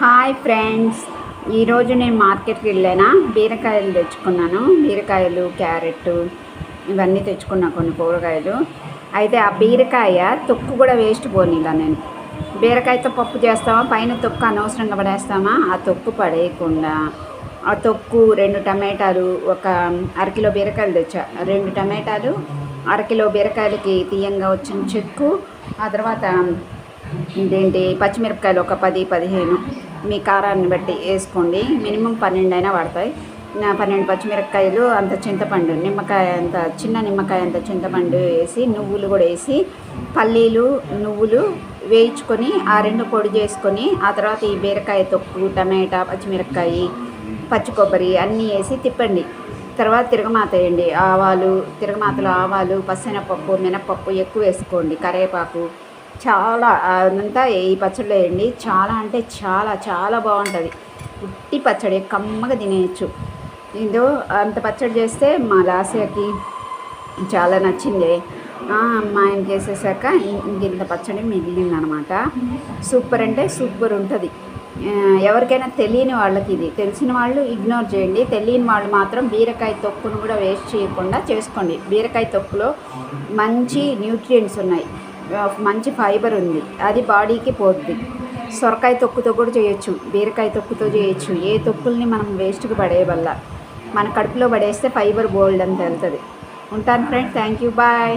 Hi friends, ఈరోజు నేను మార్కెట్కి వెళ్ళానా, బీరకాయలు తెచ్చుకున్నాను. బీరకాయలు, క్యారెట్ ఇవన్నీ తెచ్చుకున్నా, కొన్ని కూరగాయలు. అయితే ఆ బీరకాయ తొక్కు కూడా వేస్ట్ పోనీలా నేను. బీరకాయతో పప్పు చేస్తామా, పైన తొక్కు అనవసరంగా పడేస్తామా? ఆ తొక్కు పడేయకుండా ఆ తొక్కు 2 టమాటాలు, ఒక అరకిలో బీరకాయలు తెచ్చా. 2 టమాటాలు, అరకిలో బీరకాయలకి తీయంగా వచ్చిన చెక్కు, ఆ తర్వాత పచ్చిమిరపకాయలు ఒక 10-15 మీ కారాన్ని బట్టి వేసుకోండి. మినిమం 12 అయినా పడతాయి. 12 పచ్చిమిరపకాయలు, అంత చింతపండు, నిమ్మకాయ అంత, చిన్న నిమ్మకాయ అంత చింతపండు వేసి, నువ్వులు కూడా వేసి, పల్లీలు నువ్వులు వేయించుకొని ఆ 2 పొడి చేసుకొని, ఆ తర్వాత ఈ బీరకాయ తొక్కు, టమాటా, పచ్చిమిరపకాయ, పచ్చి కొబ్బరి అన్నీ వేసి తిప్పండి. తర్వాత తిరగమాత వేయండి. తిరగమాతలో ఆవాలు, పచ్చెనపప్పు, మినపప్పు ఎక్కువ వేసుకోండి, కరివేపాకు చాలా అదంతా ఈ పచ్చడిలో వేయండి. చాలా అంటే చాలా చాలా బాగుంటుంది. ఉట్టి పచ్చడి కమ్మగా తినేయచ్చు. ఇదో అంత పచ్చడి చేస్తే మా లాస్యకి చాలా నచ్చింది. మా ఆయన చేసేసాక ఇంత పచ్చడి మిగిలిందనమాట. సూపర్ అంటే సూపర్ ఉంటుంది. ఎవరికైనా తెలియని వాళ్ళకి ఇది, తెలిసిన వాళ్ళు ఇగ్నోర్ చేయండి. తెలియని వాళ్ళు మాత్రం బీరకాయ తొక్కును కూడా వేస్ట్ చేయకుండా చేసుకోండి. బీరకాయ తొక్కులో మంచి న్యూట్రియంట్స్ ఉన్నాయి, మంచి ఫైబర్ ఉంది, అది బాడీకి పోద్ది. సొరకాయ తొక్కుతో కూడా చేయొచ్చు, బీరకాయ తొక్కుతో చేయొచ్చు. ఏ తొక్కుల్ని మనం వేస్ట్కి పడే వల్ల మన కడుపులో పడేస్తే ఫైబర్ బోల్డ్ అంత వెళ్తుంది. ఉంటాను ఫ్రెండ్స్, థ్యాంక్ యూ, బాయ్.